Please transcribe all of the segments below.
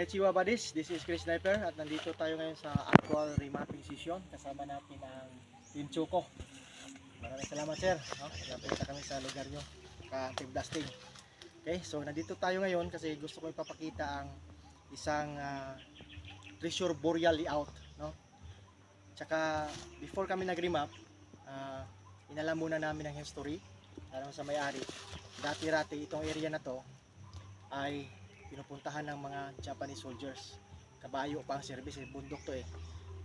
Konnichiwa buddies, this is Chris Sniper at nandito tayo ngayon sa actual remapping session. Kasama natin ang Team Choco. Maraming salamat sir, no? Napita kami sa lugar nyo, ka-team blasting. Okay, so nandito tayo ngayon kasi gusto ko ipapakita ang isang treasure boreal layout, no? Tsaka before kami nag-remap, inalam muna namin ang history. Alam sa may-ari, dati-rati itong area na to ay pinupuntahan ng mga Japanese soldiers. Kabayo pang service, bundok to eh.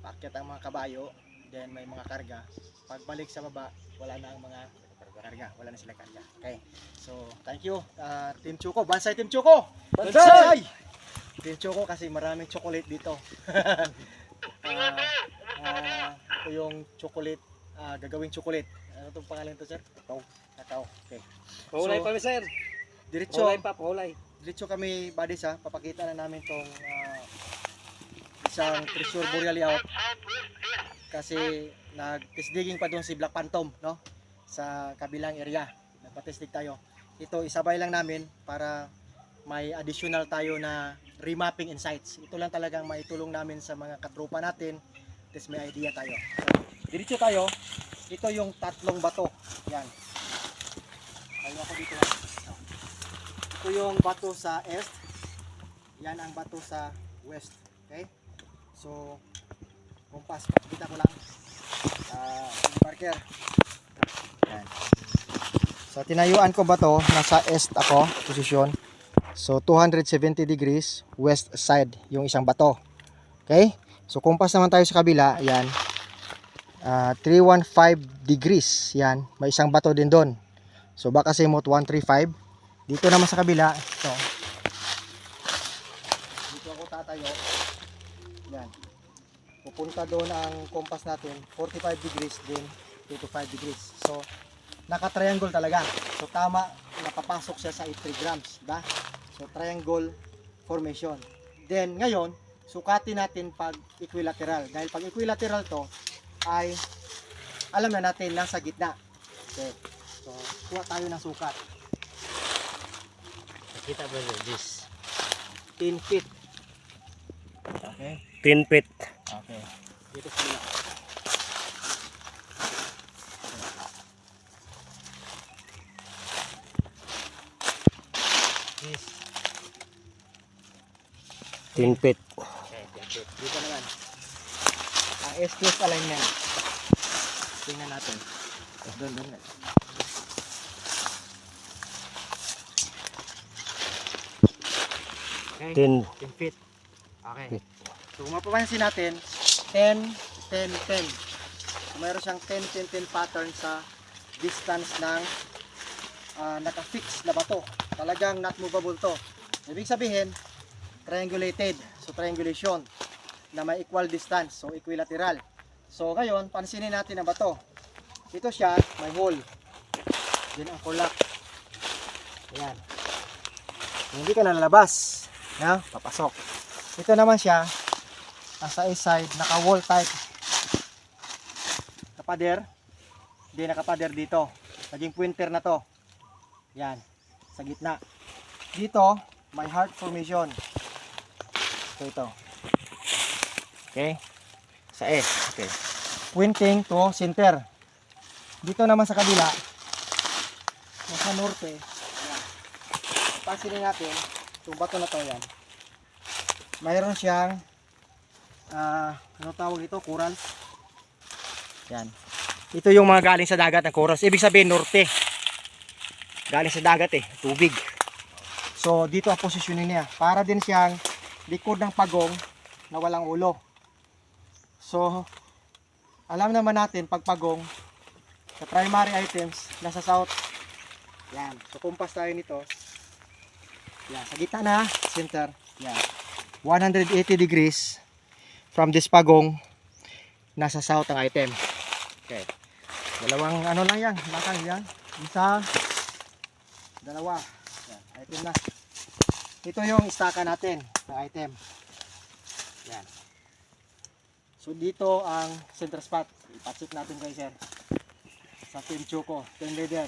Paakyat ang mga kabayo, then may mga karga. Pagbalik sa baba, wala na ang mga karga, wala na sila karga. Okay, so thank you Team Choco. Bansay Team Choco! Bansay! Team Choco kasi maraming chocolate dito. Ito yung chocolate, gagawing chocolate. Ano itong pangalan to sir? Kakao. Okay. Pahulay So, pa sir. Diretso. Pahulay pa, pahulay. Diretso kami buddies ha, papakita na namin tong isang treasure boreal layout kasi nag-test digging pa doon si Black Phantom, no? Sa kabilang area, nagpa-test dig tayo. Ito isabay lang namin para may additional tayo na remapping insights. Ito lang talagang maitulong namin sa mga katropa natin, tapos may idea tayo. So, diretso tayo. Ito yung tatlong bato. Yan. Ayaw ako dito. Ito yung bato sa east, yan ang bato sa west. Okay, so kumpas, kita ko lang marker. Yan. So tinayuan ko bato, nasa east ako posisyon, so 270 degrees west side yung isang bato. Okay, so kumpas naman tayo sa kabila. Yan, 315 degrees. Yan, may isang bato din doon, so baka simot 135. Dito naman sa kabila, ito. Dito ako tatayo. Yan. Pupunta doon ang compass natin, 45 degrees din, 25 degrees. So, naka-triangle talaga. So, tama, napapasok siya sa 83 grams. Diba? So, triangle formation. Then, ngayon, sukatin natin pag equilateral. Dahil pag equilateral to, ay alam na natin nasa gitna. Okay. So, kuha tayo ng sukat. Kita ba this? 10 feet. Okay. 10 feet. Okay. Dito sila. Yes. 10 feet. Okay, 10 feet. Dito naman. Ang S-twist alignment. Tingnan natin. Doon. Okay. 10 feet. Okay. So kung mapapansin natin, 10, 10, 10. So, mayroon siyang 10, 10, 10 pattern sa distance ng naka-fix na bato. Talagang not movable to. Ibig sabihin, triangulated. So triangulation na may equal distance. So equilateral. So ngayon, pansinin natin ang bato. Ito siya, may hole. Yan ang kulak. Ayan. Hindi ka na lalabas. No? Papasok. Ito naman siya, nasa east side, naka-wall type. Nakapader. Hindi nakapader dito. Naging pointer na to. Yan. Sa gitna. Dito, may heart formation. Ito. Okay. Sa S. Okay. Pointing to center. Dito naman sa kabila, nasa norte. Yan. Pansinin natin, itong bato na to, yan. Mayroon siyang ano tawag ito? Corals. Yan. Ito yung mga galing sa dagat na corals. Ibig sabihin norte. Galing sa dagat eh, tubig. So dito ang posisyonin niya. Para din siyang likod ng pagong na walang ulo. So alam naman natin pag pagong sa primary items nasa south. Yan. So kumpas tayo nito. Yan, sa gitna na, center. Yan. 180 degrees from this pagong, nasa south ang item. Okay. Dalawang ano lang yan, lakang yan. Isa, dalawa. Yan, item na. Ito yung istaka natin ng item. Yan. So dito ang center spot. Ipatsik natin kay sir. Sa Team Choco, team leader.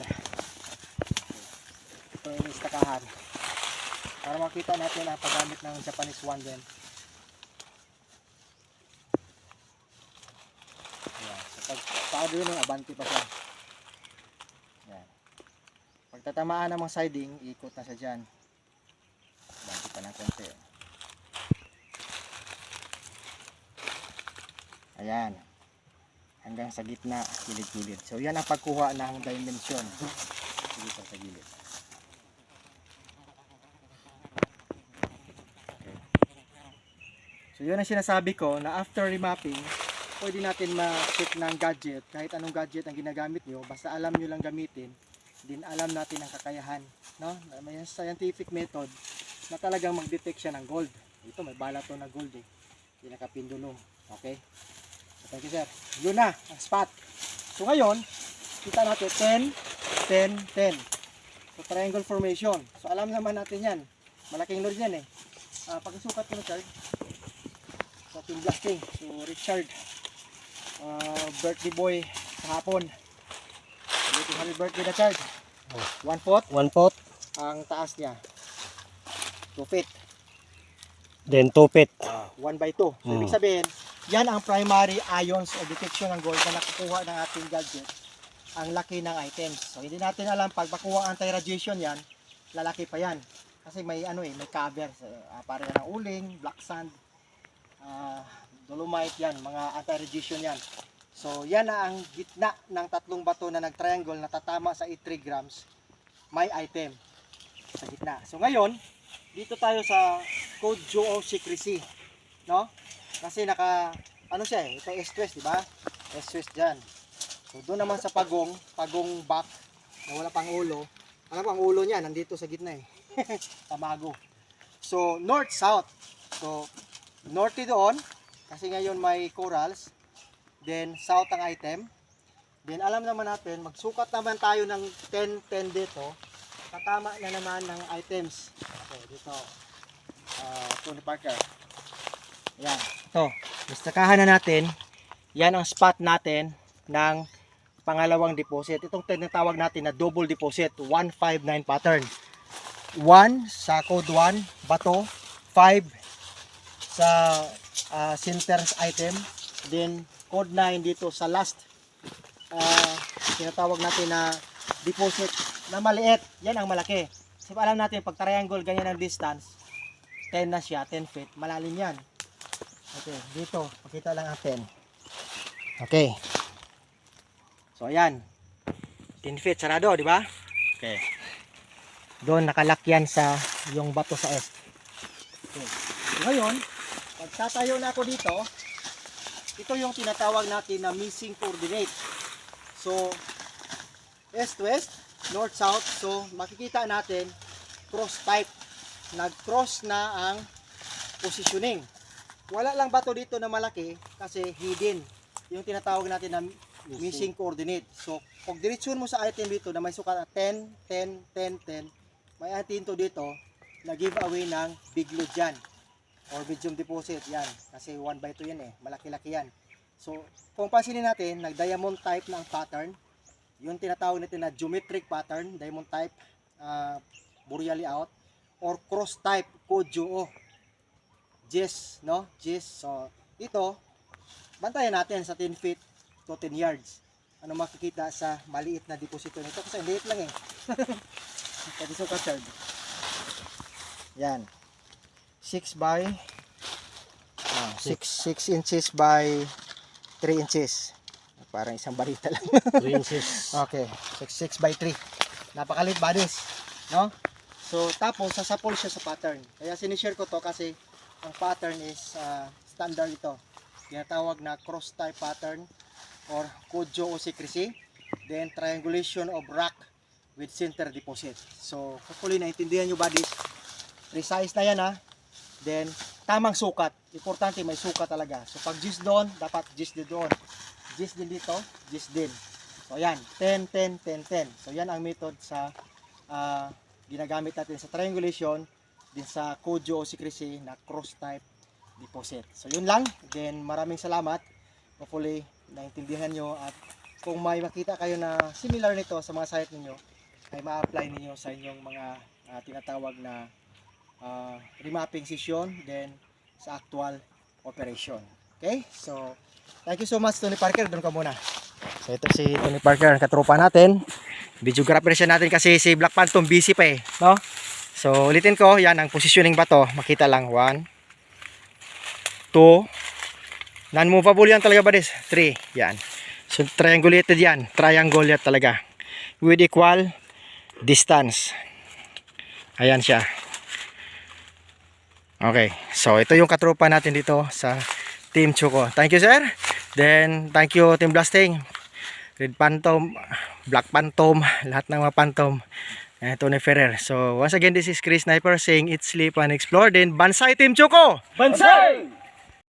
Ito yung istakahan. para makita natin ang paggamit ng Japanese wand din. Ayan. So pag paado yun, abante pa siya. Ayan. Pag tatamaan ng mga siding, ikot na siya dyan. Abante pa ng konti. Ayan. Hanggang sa gitna, kilid-kilid. So yan ang pagkuha ng dimension. Dito sa gilid. Okay. So yun ang sinasabi ko na after remapping, pwede natin ma-check ng gadget, kahit anong gadget ang ginagamit nyo, basta alam nyo lang gamitin, din alam natin ang kakayahan. No? May scientific method na talagang mag-detect siya ng gold. Ito may bala to na gold eh. Hindi nakapindulong. Okay? So, thank you sir. Yun na, ang spot. So ngayon, kita natin 10, 10, 10. So triangle formation. So alam naman natin yan. Malaking load yan eh. Pagkasukat ko na Richard. So team blasting. So Richard. Birthday boy kahapon. Happy birthday na Richard. 1/4. 1/4. Ang taas niya. 2 feet. Then 2 feet. 1/2. So ibig sabihin, yan ang primary ions o detection ng gold na nakukuha ng ating gadget. Ang laki ng items. So hindi natin alam pag makuha anti-radiation yan, lalaki pa yan. Kasi may may cover. So, para yan ng uling, black sand, dolomite yan, mga anti-radiation yan. So yan na ang gitna ng tatlong bato na nag-triangle na tatama sa 3 grams. May item sa gitna. So ngayon, dito tayo sa code Joe secrecy, no? Kasi siya eh, ito S-twist, di ba? S-twist dyan. So doon naman sa pagong back na wala pang ulo. Ano ang ulo niya? Nandito sa gitna eh. Tamago. So north south. So north doon kasi ngayon may corals. Then south ang item. Then alam naman natin, magsukat naman tayo ng 10 dito. Katama na naman ng items. Okay, dito. Tony Parker. Yan. Ito. Listakahan na natin. Yan ang spot natin ng pangalawang deposit. Itong tinatawag natin na double deposit. 159 pattern. 1 sa code 1, bato. 5 sa centers item. Then code 9 dito sa last tinatawag natin na deposit na maliit. Yan ang malaki. So alam natin pag triangle ganyan ang distance, 10 na siya, 10 feet. Malalim yan. Okay, dito pakita lang ang 10. Okay. So ayan. 10 feet sarado, di ba? Okay. Doon nakalock yan sa yung bato sa S. Okay. Ngayon, pag tatayo na ako dito, ito yung tinatawag natin na missing coordinate. So, east to west, north south. So, makikita natin cross type. Nag-cross na ang positioning. Wala lang bato dito na malaki kasi hidden. Yung tinatawag natin na missing coordinate. So, pag diretsyon mo sa item dito na may sukat na 10, 10, 10, 10, may atin to dito na giveaway ng big load dyan. Or medium deposit, yan. Kasi 1/2 yan eh. Malaki-laki yan. So, kung pansinin natin, nag-diamond type na ang pattern. Yung tinatawag natin na geometric pattern, diamond type, boreal layout, or cross type, Kojo, Jis, no? Jis. So, ito, bantayan natin sa 10 feet to 10 yards. Ano makikita sa maliit na deposito nito? Kasi liit lang eh. Pwede sukat card. Yan. 6 by 6 inches by 3 inches. Parang isang barita lang. 3 inches. Okay, 6 by 3. Napakalit bodies, no? So tapos sasapol siya sa pattern. Kaya sinishare ko to kasi ang pattern is standard ito. Tinatawag na cross type pattern or Kojo o secrecy. Then triangulation of rock with center deposit. So hopefully naintindihan nyo bodies. Precise na yan ha. Then tamang sukat. Importante may sukat talaga. So pag gis doon, dapat gis din doon. Gis din dito, gis din. So yan, 10, 10, 10, 10. So yan ang method sa ginagamit natin sa triangulation, din sa Kojo o secrecy na cross type deposit. So yun lang. Then maraming salamat. Hopefully naintindihan nyo at kung may makita kayo na similar nito sa mga site ninyo, ay ma-apply ninyo sa inyong mga tinatawag na remapping session, then sa actual operation. Okay? So, thank you so much, Tony Parker. Doon ka muna. So, ito si Tony Parker, katropa natin. Videographer siya natin kasi si Black Phantom busy pa eh. No? So, ulitin ko. Yan, ang positioning ba to? Makita lang. 1, 2, non-movable yan talaga ba this? 3, yan. So, triangulated yan. Triangle yan talaga. With equal distance. Ayan siya. Okay. So, ito yung katropa natin dito sa Team Choco. Thank you, sir. Then, thank you, Team Blasting. Red Phantom, Black Phantom, lahat ng mga Phantom. Tony Ferrer. So, once again, this is Chris Sniper saying, eat, sleep, and explore. Then, Bansay Team Choco! Bansay!